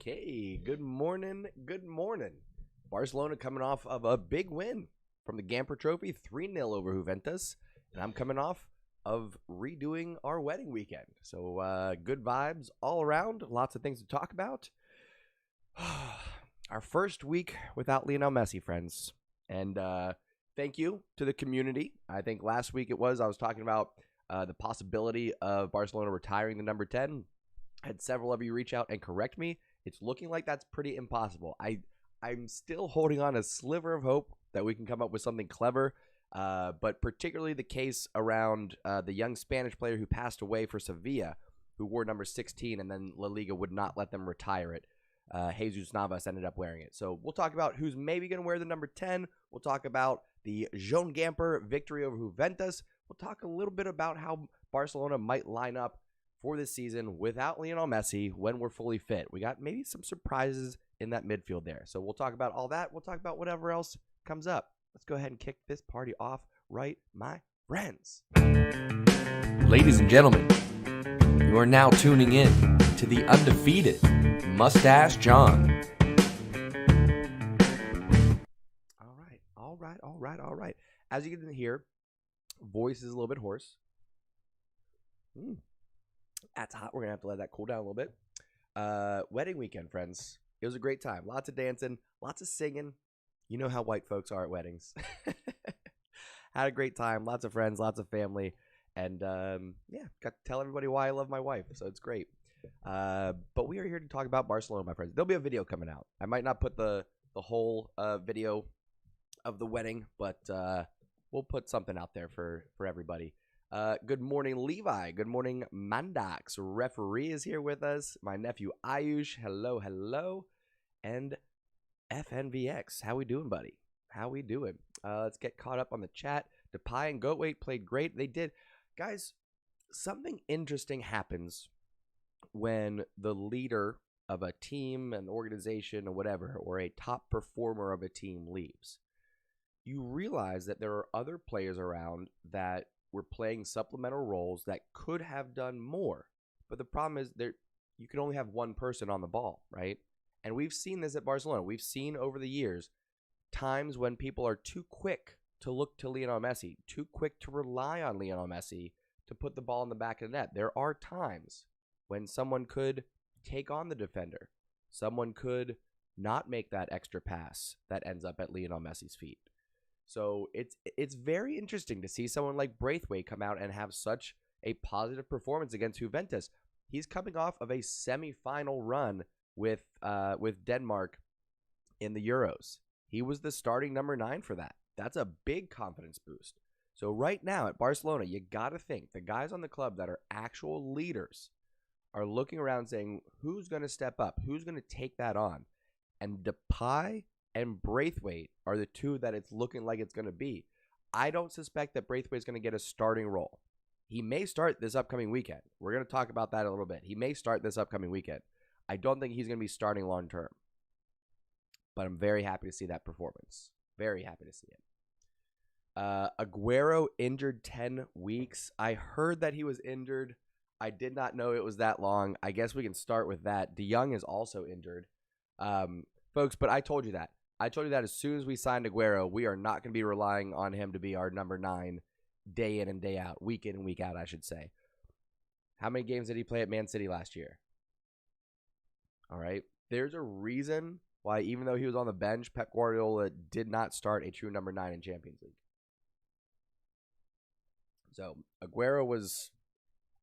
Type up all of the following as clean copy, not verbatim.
Okay, good morning. Good morning. Barcelona coming off of a big win from the Gamper Trophy, 3-0 over Juventus. And I'm coming off of redoing our wedding weekend. So good vibes all around. Lots of things to talk about. Our first week without Lionel Messi, friends. And thank you to the community. I think last week I was talking about the possibility of Barcelona retiring the number 10. I had several of you reach out and correct me. It's looking like that's pretty impossible. I'm still holding on a sliver of hope that we can come up with something clever, but particularly the case around the young Spanish player who passed away for Sevilla, who wore number 16, and then La Liga would not let them retire it. Jesus Navas ended up wearing it. So we'll talk about who's maybe going to wear the number 10. We'll talk about the Joan Gamper victory over Juventus. We'll talk a little bit about how Barcelona might line up for this season without Lionel Messi when we're fully fit. We got maybe some surprises in that midfield there. So we'll talk about all that. We'll talk about whatever else comes up. Let's go ahead and kick this party off right, my friends. Ladies and gentlemen, you are now tuning in to the undefeated Mustache John. All right. As you can hear, voice is a little bit hoarse. That's hot. We're going to have to let that cool down a little bit. Wedding weekend, friends. It was a great time. Lots of dancing, lots of singing. You know how white folks are at weddings. Had a great time. Lots of friends, lots of family. And, got to tell everybody why I love my wife. So it's great. But we are here to talk about Barcelona, my friends. There'll be a video coming out. I might not put the whole video of the wedding, but we'll put something out there for everybody. Good morning, Levi. Good morning, Mandax. Referee is here with us. My nephew, Ayush. Hello. And FNVX. How we doing, buddy? How we doing? Let's get caught up on the chat. Depay and Goatweight played great. They did. Guys, something interesting happens when the leader of a team, an organization, or whatever, or a top performer of a team leaves. You realize that there are other players around that were playing supplemental roles that could have done more. But the problem is you can only have one person on the ball, right? And we've seen this at Barcelona. We've seen over the years times when people are too quick to look to Lionel Messi, too quick to rely on Lionel Messi to put the ball in the back of the net. There are times when someone could take on the defender. Someone could not make that extra pass that ends up at Lionel Messi's feet. So it's very interesting to see someone like Braithwaite come out and have such a positive performance against Juventus. He's coming off of a semifinal run with Denmark in the Euros. He was the starting number 9 for that. That's a big confidence boost. So right now at Barcelona, you got to think the guys on the club that are actual leaders are looking around saying, who's going to step up? Who's going to take that on? And Depay and Braithwaite are the two that it's looking like it's going to be. I don't suspect that Braithwaite is going to get a starting role. He may start this upcoming weekend. We're going to talk about that a little bit. He may start this upcoming weekend. I don't think he's going to be starting long term. But I'm very happy to see that performance. Very happy to see it. Aguero injured 10 weeks. I heard that he was injured. I did not know it was that long. I guess we can start with that. De Jong is also injured. Folks, but I told you that. I told you that as soon as we signed Aguero, we are not going to be relying on him to be our number 9 day in and day out, week in and week out, I should say. How many games did he play at Man City last year? All right. There's a reason why, even though he was on the bench, Pep Guardiola did not start a true number 9 in Champions League. So Aguero was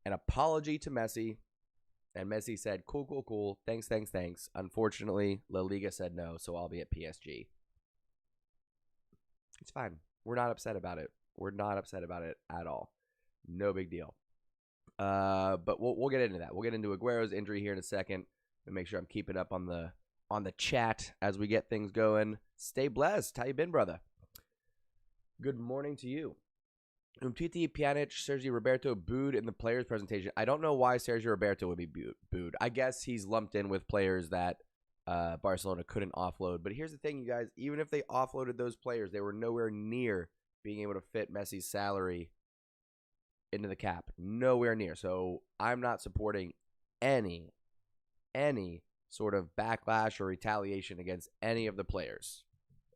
an apology to Messi. And Messi said, cool. Thanks. Unfortunately, La Liga said no, so I'll be at PSG. It's fine. We're not upset about it. We're not upset about it at all. No big deal. But we'll get into that. We'll get into Aguero's injury here in a second. And make sure I'm keeping up on the chat as we get things going. Stay blessed. How you been, brother? Good morning to you. Umtiti, Pjanic, Sergio Roberto booed in the players' presentation. I don't know why Sergio Roberto would be booed. I guess he's lumped in with players that Barcelona couldn't offload. But here's the thing, you guys. Even if they offloaded those players, they were nowhere near being able to fit Messi's salary into the cap. Nowhere near. So I'm not supporting any sort of backlash or retaliation against any of the players,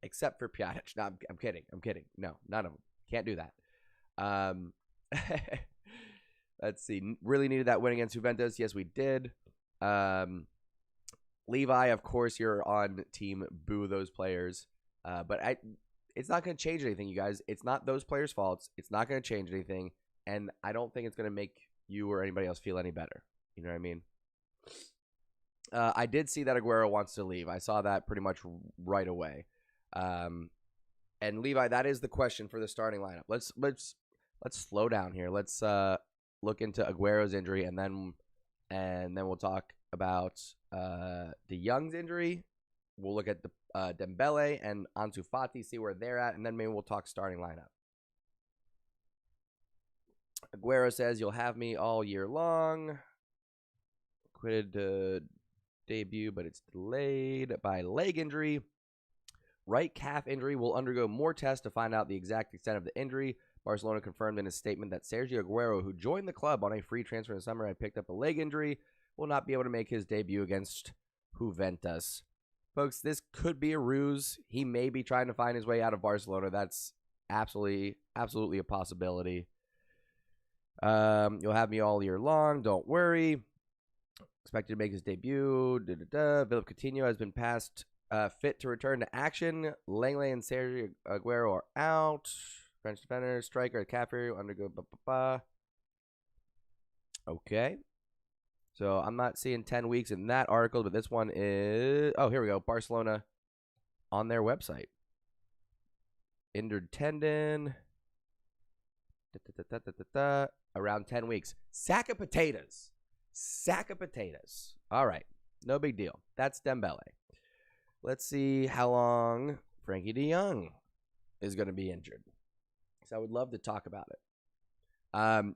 except for Pjanic. No, I'm kidding. I'm kidding. No, none of them. Can't do that. Let's see. Really needed that win against Juventus. Yes, we did. Levi, of course, you're on team boo those players. But it's not going to change anything, you guys. It's not those players' faults. It's not going to change anything. And I don't think it's going to make you or anybody else feel any better. You know what I mean? I did see that Aguero wants to leave. I saw that pretty much right away. And Levi, that is the question for the starting lineup. Let's slow down here. Let's look into Aguero's injury, and then we'll talk about De Jong's injury. We'll look at the Dembele and Ansu Fati, see where they're at, and then maybe we'll talk starting lineup. Aguero says, "You'll have me all year long." Quitted debut, but it's delayed by leg injury. Right calf injury. Will undergo more tests to find out the exact extent of the injury. Barcelona confirmed in a statement that Sergio Aguero, who joined the club on a free transfer in the summer and picked up a leg injury, will not be able to make his debut against Juventus. Folks, this could be a ruse. He may be trying to find his way out of Barcelona. That's absolutely a possibility. You'll have me all year long. Don't worry. Expected to make his debut. Philippe Coutinho has been passed fit to return to action. Langley and Sergio Aguero are out. French defender, striker, Caffrey will undergo. Okay. So I'm not seeing 10 weeks in that article, but this one is... Oh, here we go. Barcelona on their website. Injured tendon. Around 10 weeks. Sack of potatoes. Sack of potatoes. All right. No big deal. That's Dembele. Let's see how long Frankie de Jong is going to be injured. So I would love to talk about it.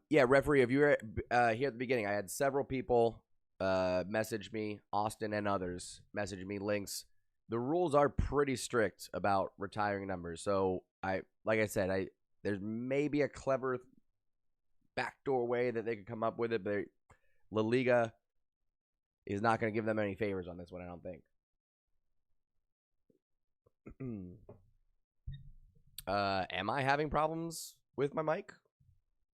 Yeah, referee, if you were here at the beginning, I had several people message me, Austin and others, message me links. The rules are pretty strict about retiring numbers. So like I said, there's maybe a clever backdoor way that they could come up with it, but La Liga is not going to give them any favors on this one, I don't think. Am I having problems with my mic?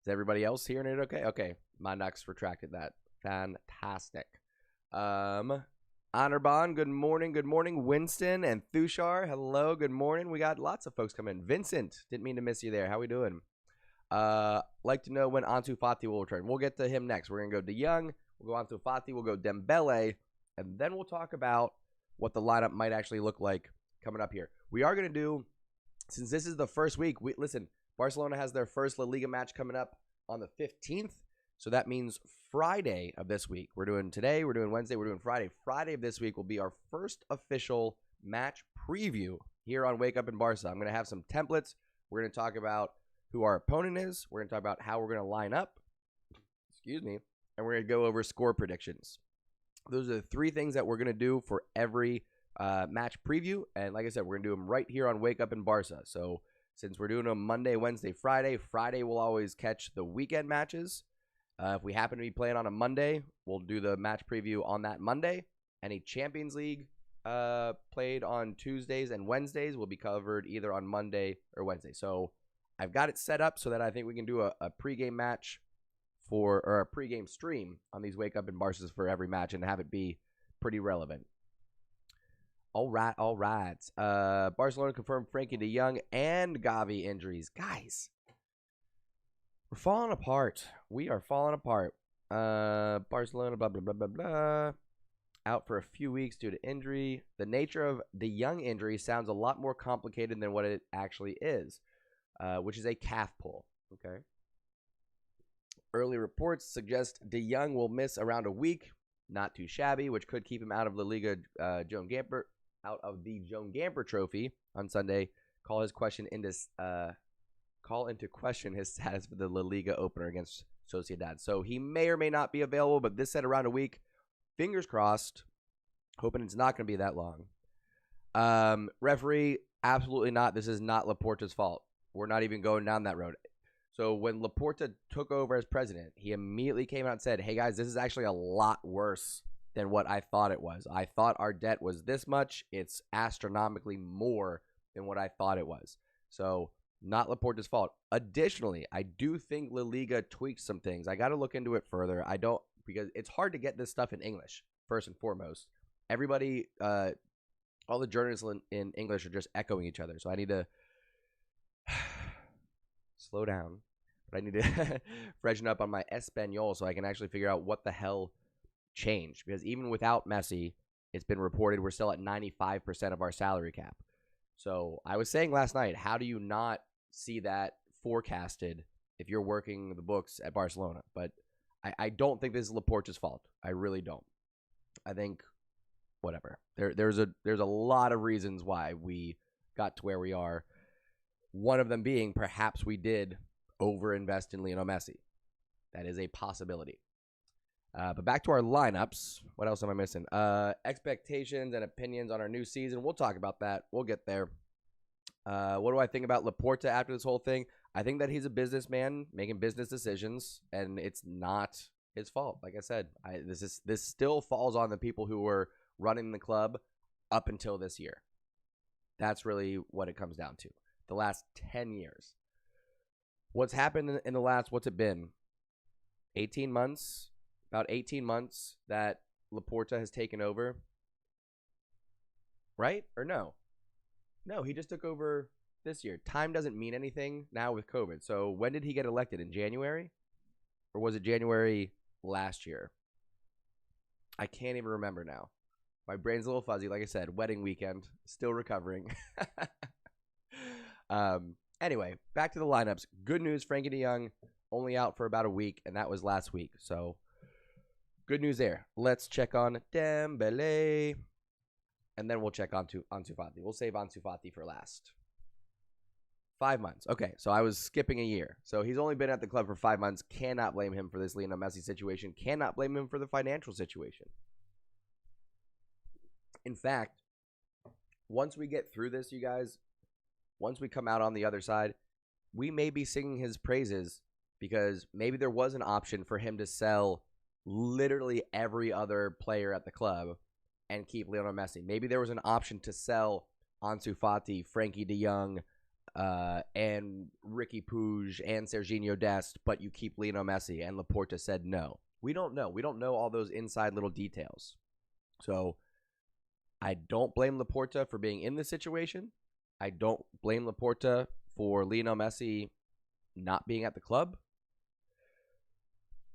Is everybody else hearing it okay? Okay, my Nux retracted that. Fantastic. Honorbon, good morning. Good morning. Winston and Thushar, hello, good morning. We got lots of folks coming in. Vincent, didn't mean to miss you there. How we doing? Like to know when Ansu Fati will return. We'll get to him next. We're going to go De Jong. We'll go Ansu Fati. We'll go Dembele. And then we'll talk about what the lineup might actually look like coming up here. We are going to do, since this is the first week, listen, Barcelona has their first La Liga match coming up on the 15th. So that means Friday of this week. We're doing today, we're doing Wednesday, we're doing Friday. Friday of this week will be our first official match preview here on Wake Up in Barca. I'm going to have some templates. We're going to talk about who our opponent is. We're going to talk about how we're going to line up. Excuse me. And we're going to go over score predictions. Those are the three things that we're going to do for every match preview. And like I said, we're going to do them right here on Wake Up in Barca. So since we're doing them Monday, Wednesday, Friday we'll always catch the weekend matches. If we happen to be playing on a Monday, we'll do the match preview on that Monday. Any Champions League played on Tuesdays and Wednesdays will be covered either on Monday or Wednesday. So I've got it set up so that I think we can do a pregame match or a pregame stream on these Wake Up in Barcas for every match and have it be pretty relevant. All right. Barcelona confirmed Frankie de Jong and Gavi injuries. Guys, we're falling apart. We are falling apart. Barcelona, blah, blah, blah, blah, blah. Out for a few weeks due to injury. The nature of de Jong injury sounds a lot more complicated than what it actually is, which is a calf pull. Okay. Early reports suggest de Jong will miss around a week. Not too shabby, which could keep him out of the Liga Joan Gamper Trophy on Sunday. Call into question his status for the La Liga opener against Sociedad. So he may or may not be available, but this said around a week. Fingers crossed. Hoping it's not going to be that long. Referee, absolutely not. This is not Laporta's fault. We're not even going down that road. So when Laporta took over as president, he immediately came out and said, hey, guys, this is actually a lot worse than what I thought it was. I thought our debt was this much. It's astronomically more than what I thought it was. So not Laporta's fault. Additionally, I do think La Liga tweaked some things. I got to look into it further. Because it's hard to get this stuff in English, first and foremost. Everybody, all the journalists in English are just echoing each other. So I need to slow down. But I need to freshen up on my Espanol so I can actually figure out what the hell changed. Because even without Messi, it's been reported we're still at 95% of our salary cap. So I was saying last night, how do you not see that forecasted if you're working the books at Barcelona? But I don't think this is Laporta's fault. I really don't. I think whatever. There's a lot of reasons why we got to where we are. One of them being perhaps we did overinvest in Lionel Messi. That is a possibility. But back to our lineups. What else am I missing? Expectations and opinions on our new season. We'll talk about that. We'll get there. What do I think about Laporta after this whole thing? I think that he's a businessman making business decisions, and it's not his fault. Like I said, this still falls on the people who were running the club up until this year. That's really what it comes down to. The last 10 years. What's happened in the last, what's it been? 18 months? About 18 months that Laporta has taken over. Right? Or no? No, he just took over this year. Time doesn't mean anything now with COVID. So when did he get elected? In January? Or was it January last year? I can't even remember now. My brain's a little fuzzy. Like I said, wedding weekend. Still recovering. Anyway, back to the lineups. Good news, Frankie de Jong only out for about a week, and that was last week. So good news there. Let's check on Dembele. And then we'll check on Ansu Fati. We'll save Ansu Fati for last. 5 months. Okay, so I was skipping a year. So he's only been at the club for 5 months. Cannot blame him for this Lionel Messi situation. Cannot blame him for the financial situation. In fact, once we get through this, you guys, once we come out on the other side, we may be singing his praises because maybe there was an option for him to sell literally every other player at the club and keep Lionel Messi. Maybe there was an option to sell Ansu Fati, Frankie de Jong, and Ricky Puig and Serginho Dest, but you keep Lionel Messi, and Laporta said no. We don't know. We don't know all those inside little details. So I don't blame Laporta for being in this situation. I don't blame Laporta for Lionel Messi not being at the club.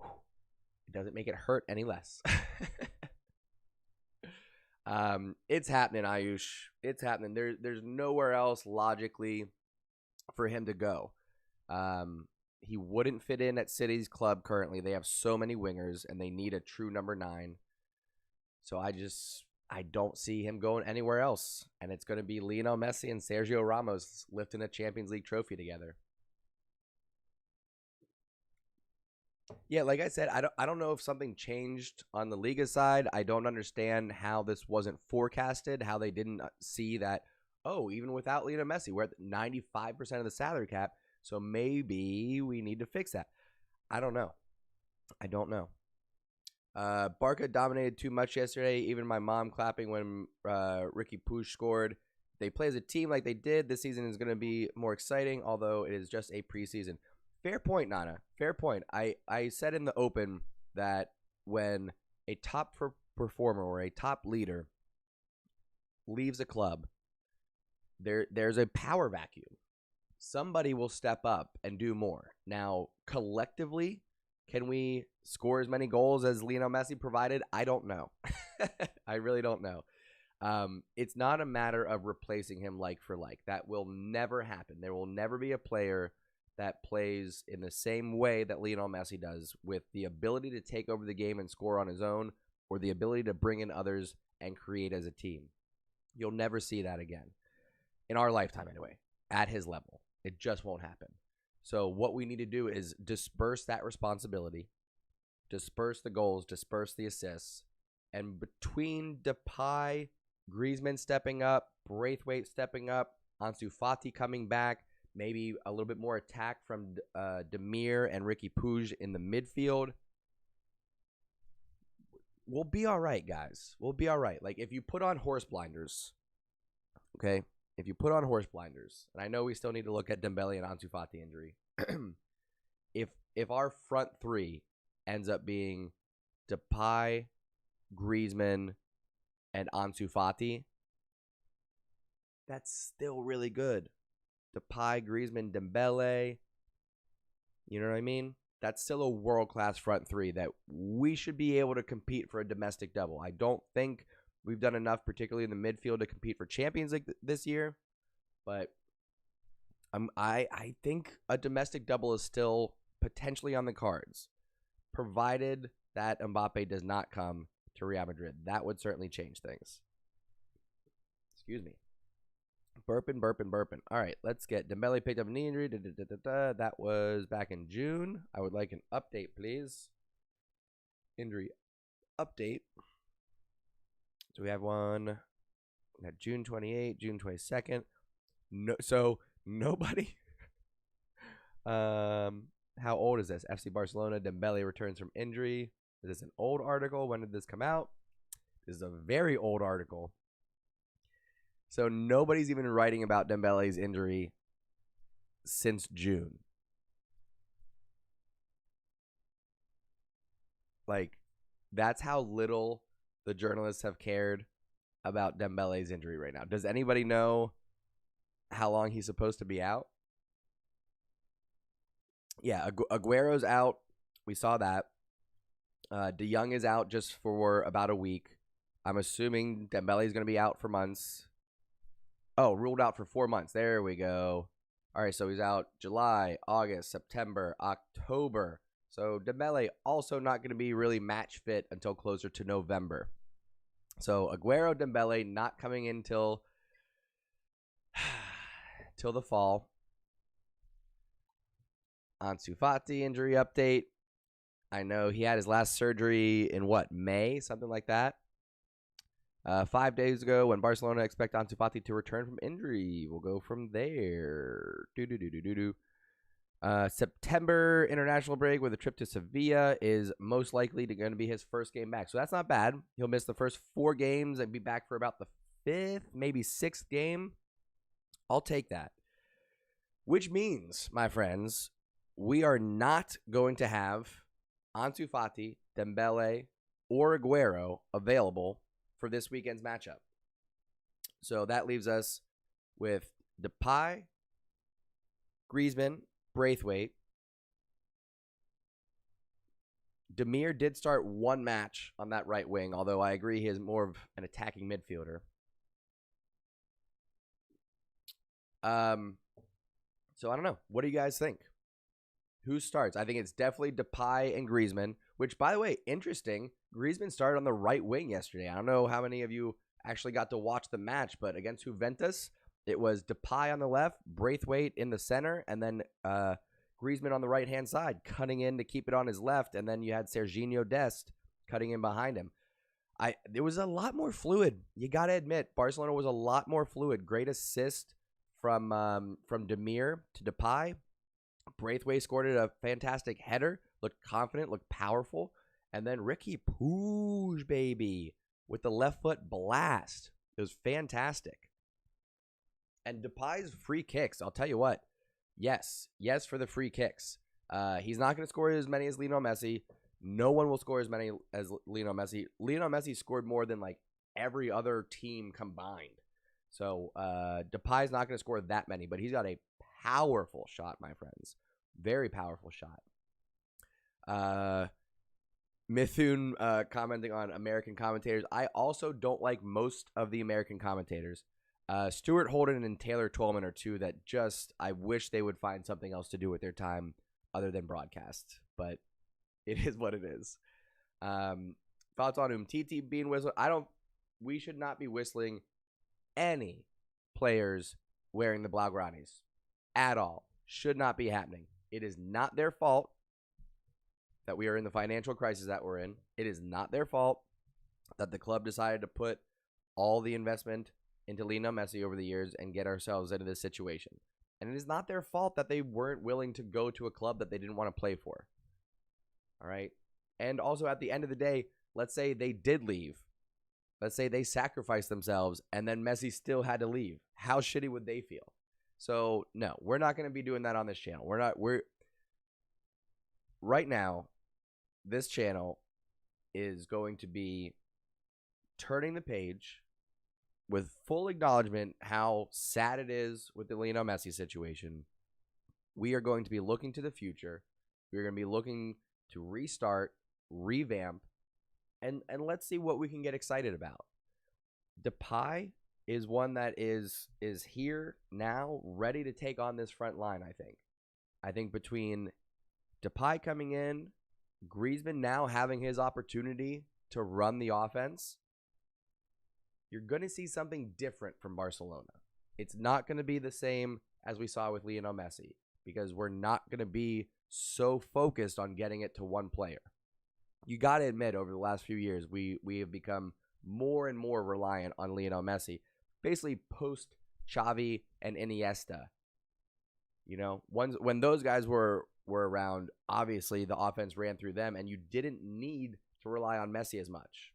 It doesn't make it hurt any less. It's happening, Ayush. It's happening. There's nowhere else logically for him to go. He wouldn't fit in at City's club currently. They have so many wingers, and they need a true number 9. So I don't see him going anywhere else. And it's going to be Lionel Messi and Sergio Ramos lifting a Champions League trophy together. Yeah, like I said, I don't know if something changed on the Liga side. I don't understand how this wasn't forecasted, how they didn't see that, oh, even without Lionel Messi, we're at 95% of the salary cap, so maybe we need to fix that. I don't know. Barca dominated too much yesterday. Even my mom clapping when Ricky Puig scored. They play as a team like they did. This season is going to be more exciting, although it is just a preseason. Fair point, Nana. Fair point. I said in the open that when a top performer or a top leader leaves a club, there's a power vacuum. Somebody will step up and do more. Now, collectively, can we score as many goals as Lionel Messi provided? I don't know. I really don't know. It's not a matter of replacing him like for like. That will never happen. There will never be a player that plays in the same way that Lionel Messi does, with the ability to take over the game and score on his own, or the ability to bring in others and create as a team. You'll never see that again. In our lifetime anyway, at his level. It just won't happen. So what we need to do is disperse that responsibility, disperse the goals, disperse the assists, and between Depay, Griezmann stepping up, Braithwaite stepping up, Ansu Fati coming back, maybe a little bit more attack from Demir and Ricky Puig in the midfield, we'll be all right, guys. We'll be all right. Like, if you put on horse blinders, okay? If you put on horse blinders, and I know we still need to look at Dembele and Ansu Fati injury. if our front three ends up being Depay, Griezmann, and Ansu Fati, that's still really good. Depay, Griezmann, Dembele. You know what I mean? That's still a world-class front three that we should be able to compete for a domestic double. I don't think we've done enough, particularly in the midfield, to compete for Champions League this year. But I think a domestic double is still potentially on the cards, provided that Mbappe does not come to Real Madrid. That would certainly change things. Excuse me. Burping. All right, let's get Dembele picked up a knee injury. That was back in June. I would like an update, please. Injury update. So we have one at June 28th, June 22nd. No, so nobody. How old is this? FC Barcelona, Dembele returns from injury. Is this an old article? When did this come out? This is a very old article. So nobody's even writing about Dembele's injury since June. Like, that's how little the journalists have cared about Dembele's injury right now. Does anybody know how long he's supposed to be out? Yeah, Aguero's out. We saw that. De Jong is out just for about a week. I'm assuming Dembele's going to be out for months. Oh, ruled out for 4 months. There we go. All right, so he's out July, August, September, October. So Dembele also not going to be really match fit until closer to November. So Aguero, Dembele not coming in till the fall. Ansu Fati injury update. I know he had his last surgery in May? Something like that. 5 days ago, when Barcelona expect Ansu Fati to return from injury. We'll go from there. September international break with a trip to Sevilla is most likely going to be his first game back. So that's not bad. He'll miss the first 4 games and be back for about the 5th, maybe 6th game. I'll take that. Which means, my friends, we are not going to have Ansu Fati, Dembele, or Aguero available for this weekend's matchup. So that leaves us with Depay, Griezmann, Braithwaite. Demir did start one match on that right wing, although I agree he is more of an attacking midfielder. So I don't know. What do you guys think? Who starts? I think it's definitely Depay and Griezmann, which, by the way, interesting. Griezmann started on the right wing yesterday. I don't know how many of you actually got to watch the match, but against Juventus, it was Depay on the left, Braithwaite in the center, and then Griezmann on the right-hand side, cutting in to keep it on his left, and then you had Serginho Dest cutting in behind him. It was a lot more fluid. You got to admit, Barcelona was a lot more fluid. Great assist from Demir to Depay. Braithwaite scored a fantastic header, looked confident, looked powerful. And then Ricky Puig, baby, with the left foot blast. It was fantastic. And Depay's free kicks, I'll tell you what. Yes for the free kicks. He's not going to score as many as Lionel Messi. No one will score as many as Lionel Messi. Lionel Messi scored more than like every other team combined. So Depay's not going to score that many, but he's got a powerful shot, my friends. Very powerful shot. Mithun commenting on American commentators. I also don't like most of the American commentators. Stuart Holden and Taylor Twellman are two that just, I wish they would find something else to do with their time other than broadcast. But it is what it is. Thoughts on Umtiti being whistled? We should not be whistling any players wearing the Blaugranis at all. Should not be happening. It is not their fault that we are in the financial crisis that we're in. It is not their fault that the club decided to put all the investment into Lionel Messi over the years and get ourselves into this situation. And it is not their fault that they weren't willing to go to a club that they didn't want to play for. All right? And also, at the end of the day, let's say they did leave. Let's say they sacrificed themselves and then Messi still had to leave. How shitty would they feel? So, no, we're not going to be doing that on this channel. Right now, this channel is going to be turning the page with full acknowledgement how sad it is with the Lionel Messi situation. We are going to be looking to the future. We're going to be looking to restart, revamp, and let's see what we can get excited about. Depay is one that is here now, ready to take on this front line, I think. I think between Depay coming in, Griezmann now having his opportunity to run the offense, you're going to see something different from Barcelona. It's not going to be the same as we saw with Lionel Messi, because we're not going to be so focused on getting it to one player. You got to admit, over the last few years, we have become more and more reliant on Lionel Messi, basically post Xavi and Iniesta. You know, when those guys were around, obviously the offense ran through them, and you didn't need to rely on Messi as much.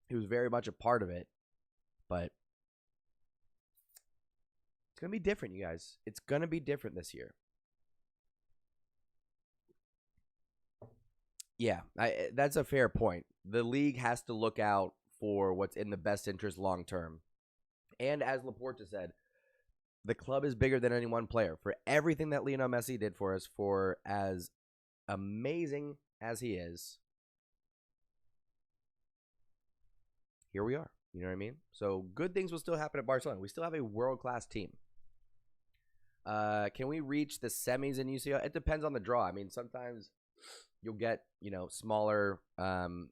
He was very much a part of it, but it's going to be different, you guys. It's going to be different this year. Yeah, that's a fair point. The league has to look out for what's in the best interest long term. And as Laporta said, the club is bigger than any one player. For everything that Lionel Messi did for us, for as amazing as he is, here we are. You know what I mean? So good things will still happen at Barcelona. We still have a world-class team. Can we reach the semis in UCL? It depends on the draw. I mean, sometimes you'll get, smaller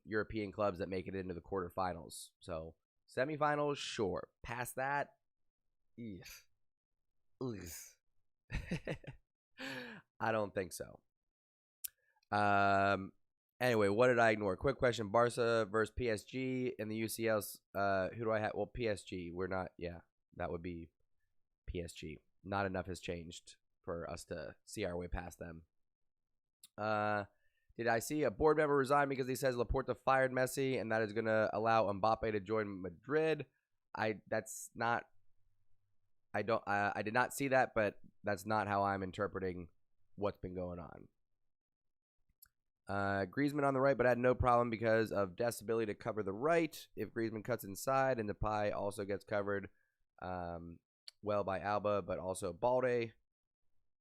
European clubs that make it into the quarterfinals. So semifinals, sure. Past that, I don't think so. Anyway, what did I ignore? Quick question: Barca versus PSG in the UCLs. Who do I have? Well, PSG. We're not. Yeah, that would be PSG. Not enough has changed for us to see our way past them. Did I see a board member resign because he says Laporta fired Messi and that is going to allow Mbappe to join Madrid? I did not see that, but that's not how I'm interpreting what's been going on. Griezmann on the right, but had no problem because of Dest's ability to cover the right. If Griezmann cuts inside, and Depay also gets covered well by Alba, but also Balde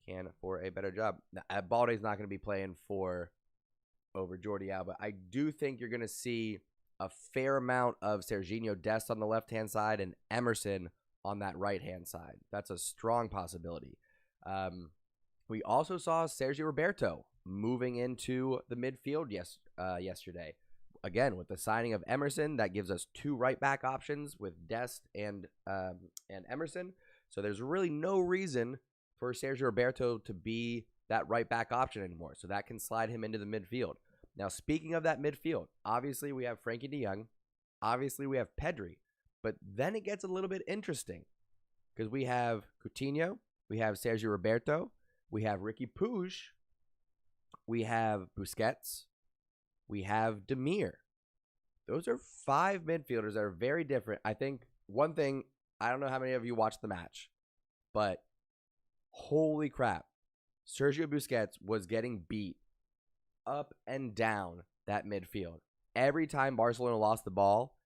can for a better job. Now, Balde's not going to be playing over Jordi Alba. I do think you're going to see a fair amount of Serginho Dest on the left-hand side and Emerson on that right-hand side. That's a strong possibility. We also saw Sergio Roberto moving into the midfield yesterday. Again, with the signing of Emerson, that gives us two right-back options with Dest and Emerson. So there's really no reason for Sergio Roberto to be that right-back option anymore. So that can slide him into the midfield. Now, speaking of that midfield, obviously we have Frankie de Jong. Obviously we have Pedri. But then it gets a little bit interesting because we have Coutinho, we have Sergio Roberto, we have Ricky Puig, we have Busquets, we have Demir. Those are five midfielders that are very different. I think one thing, I don't know how many of you watched the match, but holy crap, Sergio Busquets was getting beat up and down that midfield. Every time Barcelona lost the ball,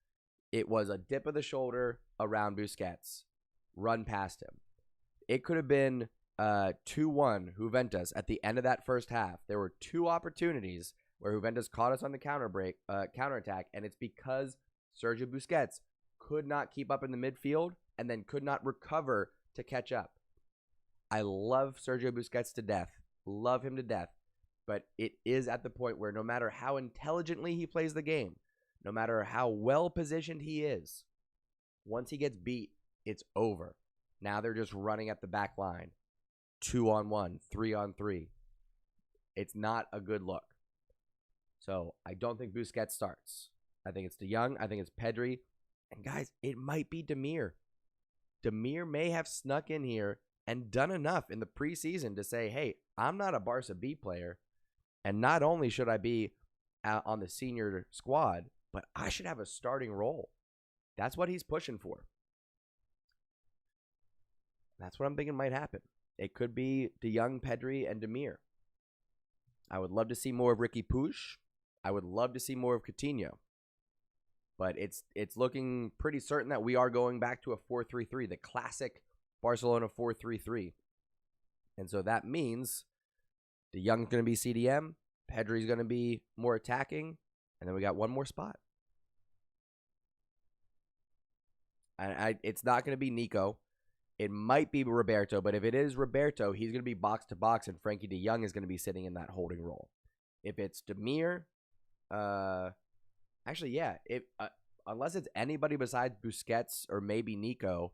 it was a dip of the shoulder around Busquets, run past him. It could have been 2-1 Juventus at the end of that first half. There were two opportunities where Juventus caught us on the counterattack, and it's because Sergio Busquets could not keep up in the midfield and then could not recover to catch up. I love Sergio Busquets to death. Love him to death. But it is at the point where no matter how intelligently he plays the game, no matter how well positioned he is, once he gets beat, it's over. Now they're just running at the back line. 2-on-1, 3-on-3. It's not a good look. So I don't think Busquets starts. I think it's De Jong. I think it's Pedri. And guys, it might be Demir. Demir may have snuck in here and done enough in the preseason to say, hey, I'm not a Barca B player. And not only should I be out on the senior squad, but I should have a starting role. That's what he's pushing for. That's what I'm thinking might happen. It could be De Jong, Pedri, and Demir. I would love to see more of Ricky Puig. I would love to see more of Coutinho. But it's looking pretty certain that we are going back to a 4-3-3, the classic Barcelona 4-3-3. And so that means De Jong's going to be CDM, Pedri's going to be more attacking, and then we got one more spot. And it's not going to be Nico. It might be Roberto, but if it is Roberto, he's going to be box to box, and Frankie De Jong is going to be sitting in that holding role. If it's Demir, actually, yeah, unless it's anybody besides Busquets or maybe Nico,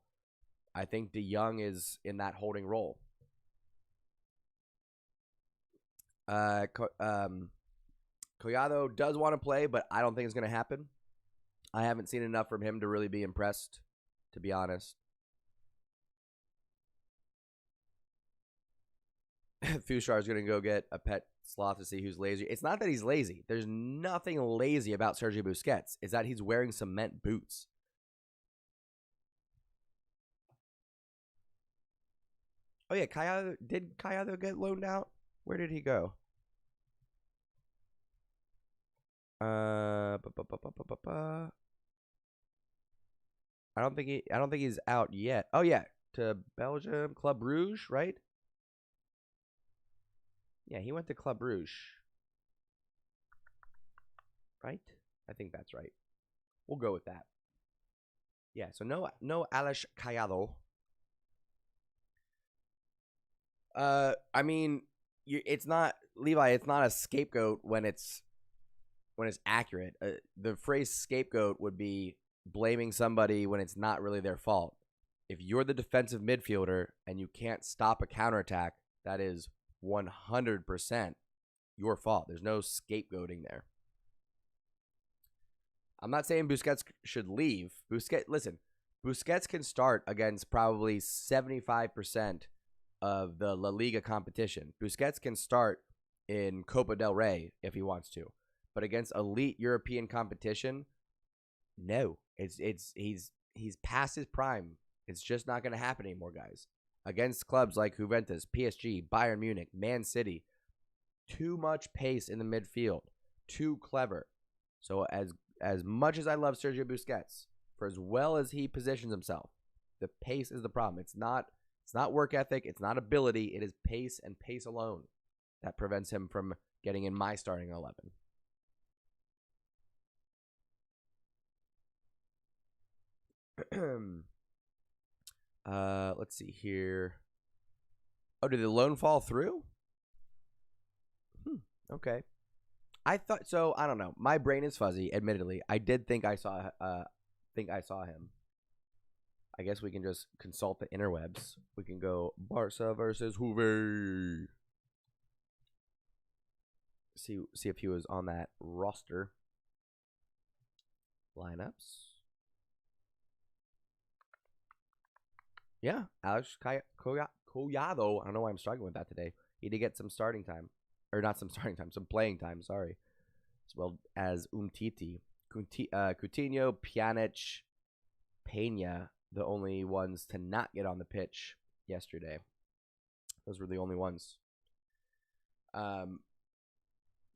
I think De Jong is in that holding role. Collado does want to play, but I don't think it's going to happen. I haven't seen enough from him to really be impressed, to be honest. Fushar is going to go get a pet sloth to see who's lazy. It's not that he's lazy. There's nothing lazy about Sergio Busquets. It's that he's wearing cement boots. Oh, yeah, did Collado get loaned out? Where did he go? I don't think he's out yet. Oh yeah, to Belgium, Club Rouge, right? Yeah, he went to Club Rouge. Right? I think that's right. We'll go with that. Yeah, so no Alex Collado. I mean, it's not Levi. It's not a scapegoat when it's accurate. The phrase scapegoat would be blaming somebody when it's not really their fault. If you're the defensive midfielder and you can't stop a counterattack, that is 100% your fault. There's no scapegoating there. I'm not saying Busquets should leave. Busquets can start against probably 75% of the La Liga competition. Busquets can start in Copa del Rey if he wants to. But against elite European competition, no. He's past his prime. It's just not going to happen anymore, guys. Against clubs like Juventus, PSG, Bayern Munich, Man City, too much pace in the midfield, too clever. So as much as I love Sergio Busquets, for as well as he positions himself, the pace is the problem. It's not work ethic, it's not ability, it is pace and pace alone that prevents him from getting in my starting 11. Let's see here. Oh, did the loan fall through? Okay. I thought so. I don't know. My brain is fuzzy. Admittedly, I did think I saw him. I guess we can just consult the interwebs. We can go Barca versus Juve. See if he was on that roster. Lineups. Yeah, Alex Collado. I don't know why I'm struggling with that today. He did get some starting time. Or not some starting time, some playing time, sorry. As well as Umtiti. Coutinho, Pjanic, Pena, the only ones to not get on the pitch yesterday. Those were the only ones. Do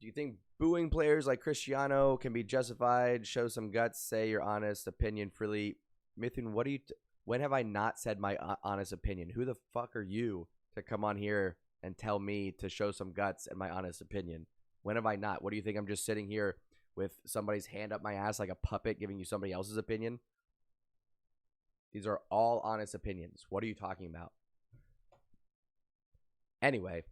you think booing players like Cristiano can be justified? Show some guts, say your honest opinion freely. Mithun, what do you... when have I not said my honest opinion? Who the fuck are you to come on here and tell me to show some guts and my honest opinion? When have I not? What do you think? I'm just sitting here with somebody's hand up my ass like a puppet giving you somebody else's opinion? These are all honest opinions. What are you talking about? Anyway,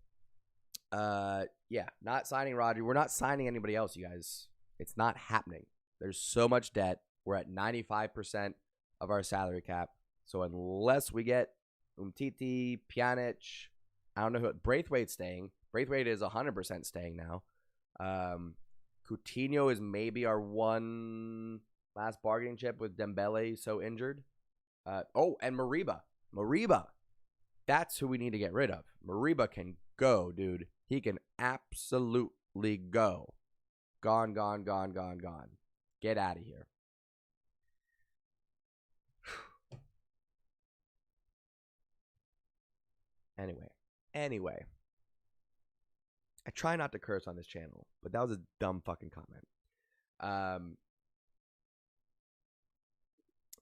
yeah, not signing Rodri. We're not signing anybody else, you guys. It's not happening. There's so much debt. We're at 95% of our salary cap. So unless we get Umtiti, Pjanic, I don't know who. Braithwaite's staying. Braithwaite is 100% staying now. Coutinho is maybe our one last bargaining chip with Dembele so injured. Oh, and Mariba. Mariba. That's who we need to get rid of. Mariba can go, dude. He can absolutely go. Gone, gone, gone, gone, gone. Get out of here. Anyway. I try not to curse on this channel, but that was a dumb fucking comment.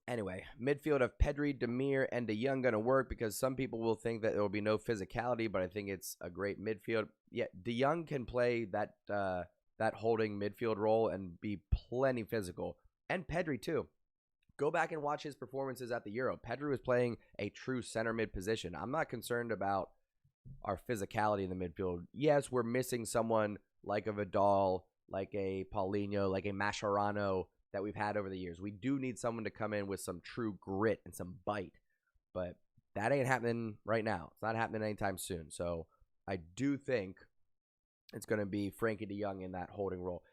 Anyway, midfield of Pedri, Demir, and De Jong going to work because some people will think that there will be no physicality, but I think it's a great midfield. Yeah, De Jong can play that that holding midfield role and be plenty physical. And Pedri, too. Go back and watch his performances at the Euro. Pedri was playing a true center mid position. I'm not concerned about our physicality in the midfield. Yes, we're missing someone like a Vidal, like a Paulinho, like a Mascherano that we've had over the years. We do need someone to come in with some true grit and some bite, but that ain't happening right now. It's not happening anytime soon. So I do think it's going to be Frankie de Jong in that holding role.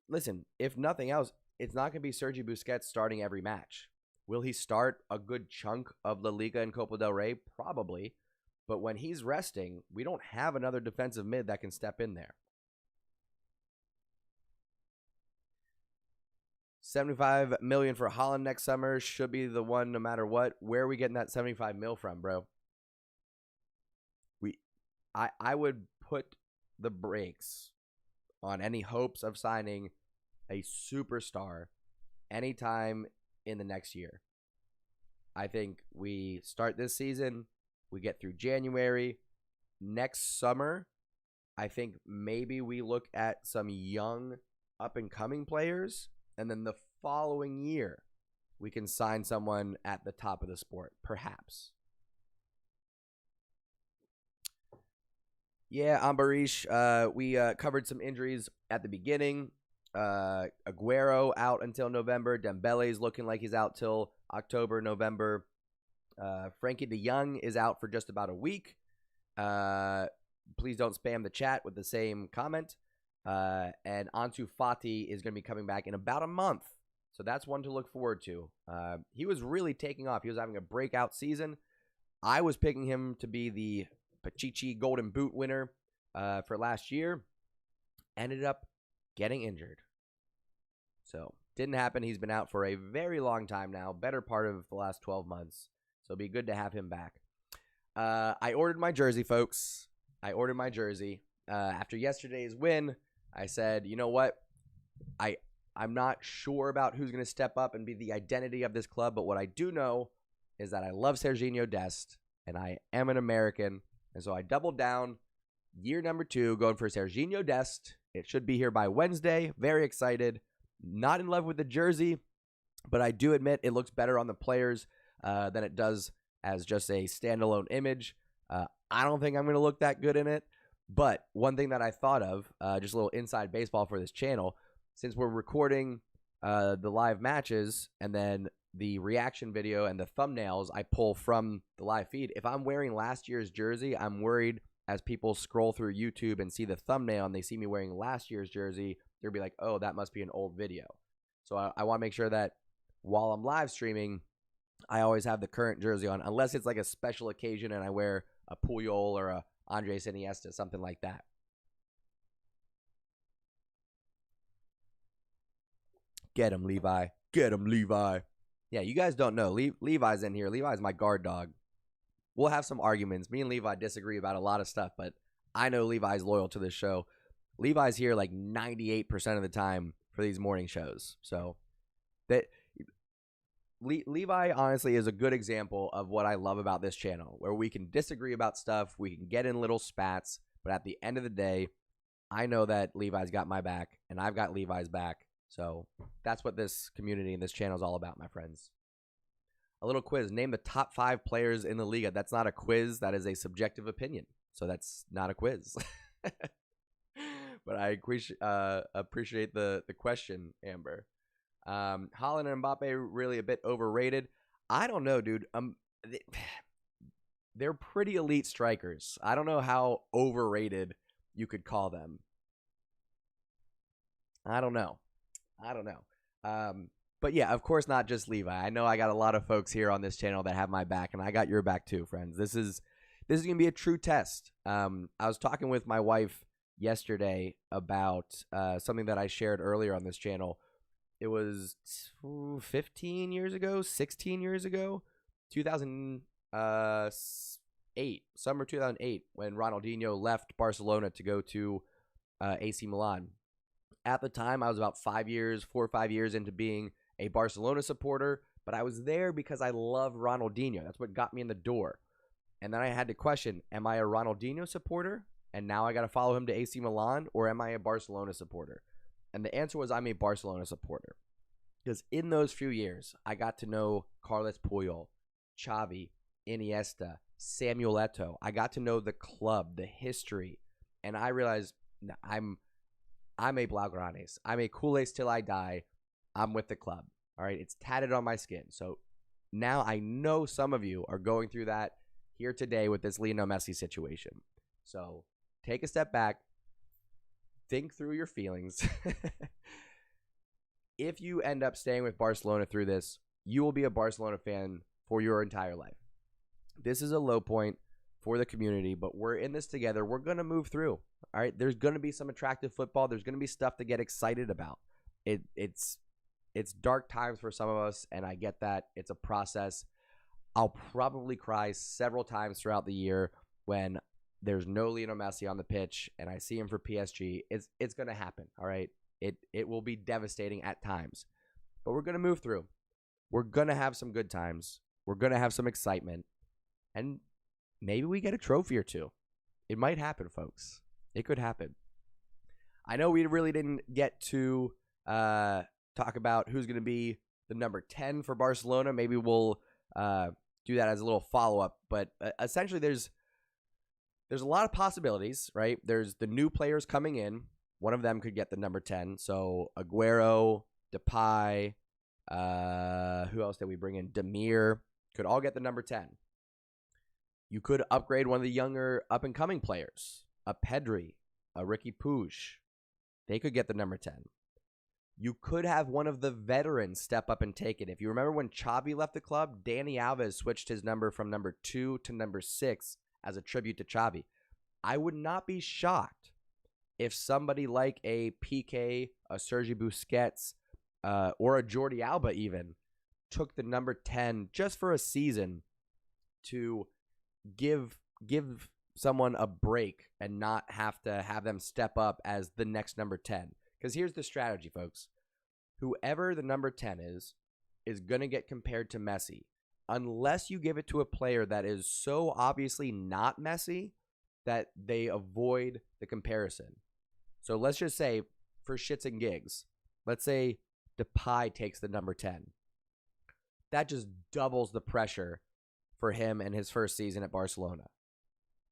Listen, if nothing else, it's not going to be Sergi Busquets starting every match. Will he start a good chunk of La Liga and Copa del Rey? Probably. But when he's resting, we don't have another defensive mid that can step in there. 75 million for Haaland next summer should be the one no matter what. Where are we getting that 75 mil from, bro? I would put the brakes on any hopes of signing a superstar anytime in the next year. I think we start this season, we get through January. Next summer, I think maybe we look at some young up-and-coming players, and then the following year, we can sign someone at the top of the sport, perhaps. Yeah, Ambarish, we covered some injuries at the beginning. Aguero out until November. Dembele's looking like he's out till October, November. Frankie de Jong is out for just about a week. Please don't spam the chat with the same comment. And Ansu Fati is going to be coming back in about a month. So that's one to look forward to. He was really taking off. He was having a breakout season. I was picking him to be the Pichichi Golden Boot winner for last year. Ended up getting injured. So didn't happen. He's been out for a very long time now, better part of the last 12 months. So it'll be good to have him back. I ordered my jersey, folks. I ordered my jersey. After yesterday's win, I said, you know what? I'm not sure about who's going to step up and be the identity of this club, but what I do know is that I love Serginho Dest, and I am an American. And so I doubled down. Year number 2, going for Serginho Dest. It should be here by Wednesday. Very excited. Not in love with the jersey, but I do admit it looks better on the players than it does as just a standalone image. I don't think I'm going to look that good in it. But one thing that I thought of, just a little inside baseball for this channel, since we're recording the live matches and then the reaction video and the thumbnails I pull from the live feed, if I'm wearing last year's jersey, I'm worried as people scroll through YouTube and see the thumbnail and they see me wearing last year's jersey, they'll be like, oh, that must be an old video. So I want to make sure that while I'm live streaming, I always have the current jersey on, unless it's like a special occasion and I wear a Puyol or a Andres Iniesta, something like that. Get him, Levi. Get him, Levi. Yeah, you guys don't know. Levi's in here. Levi's my guard dog. We'll have some arguments. Me and Levi disagree about a lot of stuff, but I know Levi's loyal to this show. Levi's here like 98% of the time for these morning shows. So that Levi honestly is a good example of what I love about this channel, where we can disagree about stuff, we can get in little spats, but at the end of the day, I know that Levi's got my back and I've got Levi's back. So that's what this community and this channel is all about, my friends. A little quiz. Name the top 5 players in the Liga. That's not a quiz. That is a subjective opinion. So that's not a quiz. But I appreciate the question, Amber. Haaland and Mbappe really a bit overrated. I don't know, dude. They're pretty elite strikers. I don't know how overrated you could call them. I don't know. But yeah, of course not just Levi. I know I got a lot of folks here on this channel that have my back, and I got your back too, friends. This is gonna be a true test. I was talking with my wife yesterday about something that I shared earlier on this channel. It was 15 years ago, 16 years ago, 2008, summer 2008, when Ronaldinho left Barcelona to go to AC Milan. At the time, I was about 4 or 5 years into being a Barcelona supporter, but I was there because I love Ronaldinho. That's what got me in the door. And then I had to question, am I a Ronaldinho supporter? And now I got to follow him to AC Milan, or am I a Barcelona supporter? And the answer was I'm a Barcelona supporter. Because in those few years, I got to know Carles Puyol, Xavi, Iniesta, Samuel Eto'o. I got to know the club, the history. And I realized I'm a Blaugranes. I'm a Cules till I die. I'm with the club. All right, it's tatted on my skin. So now I know some of you are going through that here today with this Lionel Messi situation. So take a step back. Think through your feelings. If you end up staying with Barcelona through this, you will be a Barcelona fan for your entire life. This is a low point for the community, but we're in this together. We're going to move through. All right, there's going to be some attractive football. There's going to be stuff to get excited about. It's dark times for some of us, and I get that. It's a process. I'll probably cry several times throughout the year when there's no Lionel Messi on the pitch and I see him for PSG. It's going to happen, all right? It will be devastating at times. But we're going to move through. We're going to have some good times. We're going to have some excitement. And maybe we get a trophy or two. It might happen, folks. It could happen. I know we really didn't get to talk about who's going to be the number 10 for Barcelona. Maybe we'll do that as a little follow-up. But essentially, there's a lot of possibilities, right? There's the new players coming in. One of them could get the number 10. So Aguero, Depay, who else did we bring in? Demir could all get the number 10. You could upgrade one of the younger up-and-coming players, a Pedri, a Ricky Puig. They could get the number 10. You could have one of the veterans step up and take it. If you remember when Xavi left the club, Dani Alves switched his number from number 2 to number 6 as a tribute to Xavi. I would not be shocked if somebody like a PK, a Sergi Busquets, or a Jordi Alba even took the number 10 just for a season to give someone a break and not have to have them step up as the next number 10. Because here's the strategy, folks. Whoever the number 10 is going to get compared to Messi. Unless you give it to a player that is so obviously not Messi that they avoid the comparison. So let's just say, for shits and gigs, let's say Depay takes the number 10. That just doubles the pressure for him and his first season at Barcelona.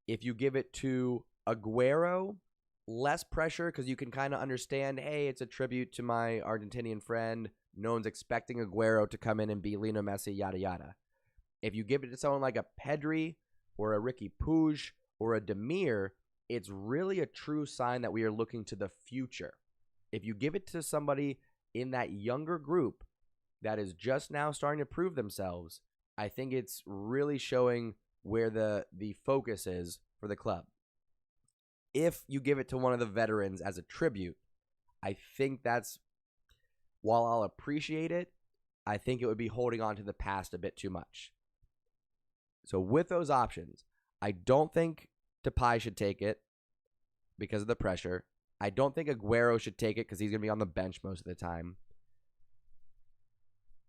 If you give it to Aguero, less pressure because you can kind of understand, hey, it's a tribute to my Argentinian friend. No one's expecting Aguero to come in and be Lionel Messi, yada, yada. If you give it to someone like a Pedri or a Ricky Puig or a Demir, it's really a true sign that we are looking to the future. If you give it to somebody in that younger group that is just now starting to prove themselves, I think it's really showing where the focus is for the club. If you give it to one of the veterans as a tribute, I think that's, while I'll appreciate it, I think it would be holding on to the past a bit too much. So with those options, I don't think Depay should take it because of the pressure. I don't think Aguero should take it because he's going to be on the bench most of the time.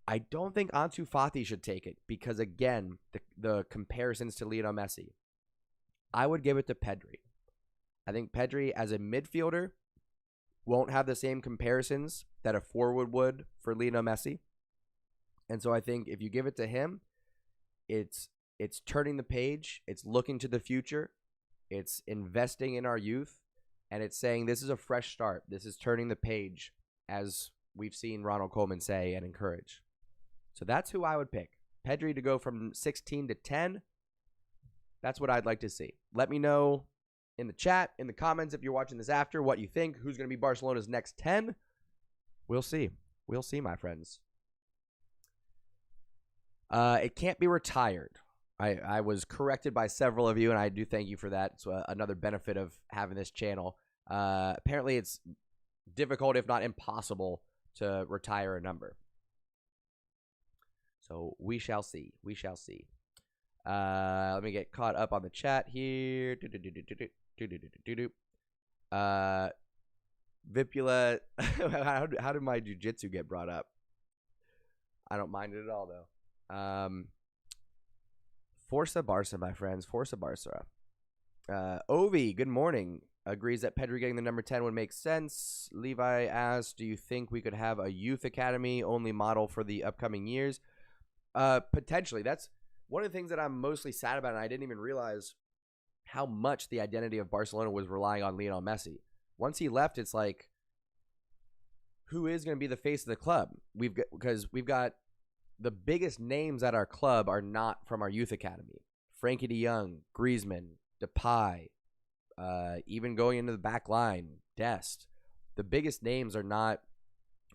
I don't think Ansu Fati should take it because, again, the comparisons to Lionel Messi. I would give it to Pedri. I think Pedri, as a midfielder, won't have the same comparisons that a forward would for Lionel Messi. And so I think if you give it to him, it's turning the page, it's looking to the future, it's investing in our youth, and it's saying this is a fresh start. This is turning the page, as we've seen Ronald Koeman say and encourage. So that's who I would pick. Pedri to go from 16 to 10. That's what I'd like to see. Let me know in the chat, in the comments, if you're watching this after, what you think. Who's going to be Barcelona's next 10? We'll see. We'll see, my friends. It can't be retired. I was corrected by several of you, and I do thank you for that. It's another benefit of having this channel. Apparently, it's difficult, if not impossible, to retire a number. So we shall see. We shall see. Let me get caught up on the chat here. Vipula, how did my jiu-jitsu get brought up? I don't mind it at all, though. Forza Barca, my friends. Forza Barca. Ovi, good morning. Agrees that Pedri getting the number 10 would make sense. Levi asks, do you think we could have a youth academy only model for the upcoming years? Potentially. That's one of the things that I'm mostly sad about, and I didn't even realize how much the identity of Barcelona was relying on Lionel Messi. Once he left, it's like, who is going to be the face of the club? Because we've got the biggest names at our club are not from our youth academy. Frankie de Jong, Griezmann, Depay, even going into the back line, Dest. The biggest names are not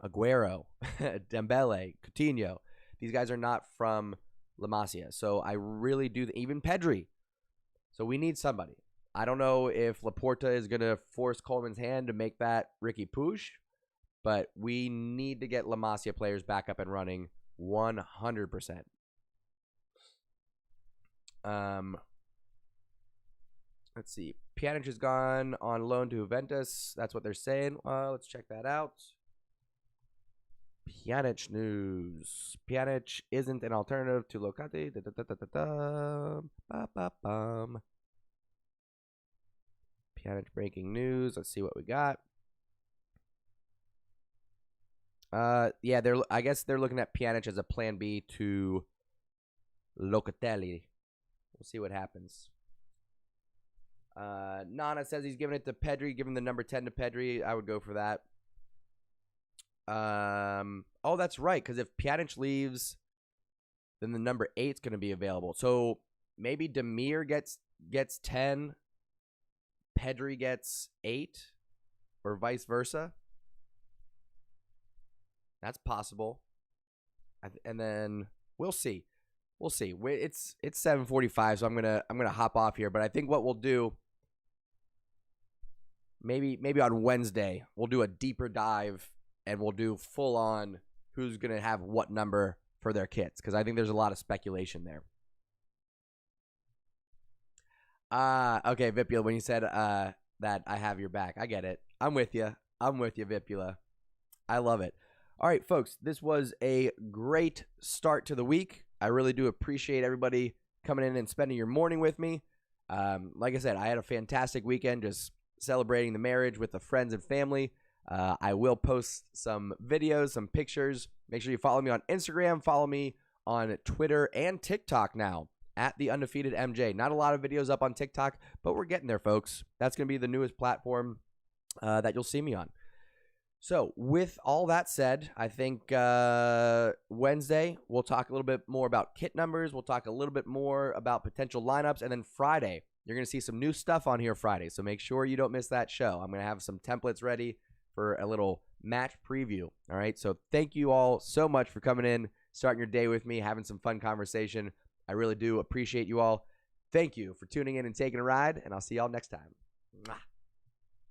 Aguero, Dembele, Coutinho. These guys are not from La Masia. So I really do, even Pedri. So we need somebody. I don't know if Laporta is going to force Coleman's hand to make that Ricky Puig, but we need to get La Masia players back up and running 100%. Let's see. Pjanic has gone on loan to Juventus. That's what they're saying. Let's check that out. Pjanic news. Pjanic isn't an alternative to Locati. Pjanic breaking news. Let's see what we got. Yeah, I guess they're looking at Pjanic as a plan B to Locatelli. We'll see what happens. Nana says he's giving it to Pedri, giving the number 10 to Pedri. I would go for that. Oh, that's right, because if Pjanic leaves, then the number 8 is going to be available. So maybe Demir gets 10, Pedri gets 8, or vice versa. That's possible. And then we'll see. We'll see. It's 7:45, so I'm gonna hop off here. But I think what we'll do, maybe on Wednesday, we'll do a deeper dive and we'll do full on who's gonna have what number for their kits, because I think there's a lot of speculation there. Okay, Vipula, when you said that I have your back, I get it. I'm with you. Vipula. I love it. All right, folks, this was a great start to the week. I really do appreciate everybody coming in and spending your morning with me. Like I said, I had a fantastic weekend just celebrating the marriage with the friends and family. I will post some videos, some pictures. Make sure you follow me on Instagram. Follow me on Twitter and TikTok now at The Undefeated MJ. Not a lot of videos up on TikTok, but we're getting there, folks. That's going to be the newest platform that you'll see me on. So with all that said, I think Wednesday we'll talk a little bit more about kit numbers. We'll talk a little bit more about potential lineups. And then Friday, you're going to see some new stuff on here Friday. So make sure you don't miss that show. I'm going to have some templates ready for a little match preview. All right. So thank you all so much for coming in, starting your day with me, having some fun conversation. I really do appreciate you all. Thank you for tuning in and taking a ride, and I'll see y'all next time. Mwah.